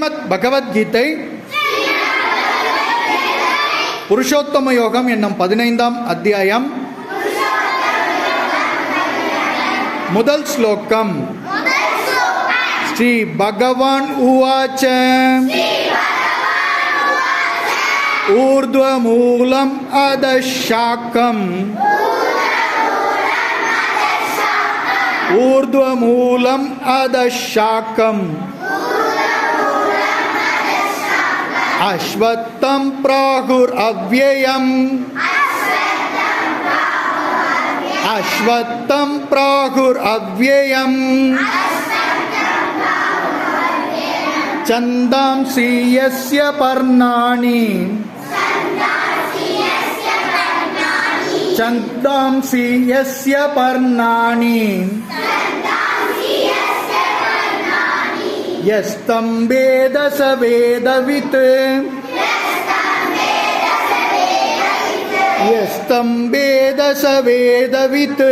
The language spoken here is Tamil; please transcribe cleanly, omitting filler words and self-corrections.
ஸ்ரீமத் பகவத்கீதை புருஷோத்தம யோகம் என்னும் 15ஆம் அத்தியாயம் முதல் ஸ்லோகம். ஸ்ரீ பகவான் உவாச்ச ஊர்த்வமூலம் அதஷாக்கம் ஊர்த்வமூலம் அதஷாக்கம் அஸ்வத்தம் ப்ராகுர் அவ்யயம் அஸ்வத்தம் ப்ராகுர் அவ்யயம் சந்தாம்சி யஸ்ய பர்ணாணி சந்தாம்சி யஸ்ய பர்ணாணி யஸ்தம் வேத ச வேதவித் யஸ்தம் வேத ச வேதவித்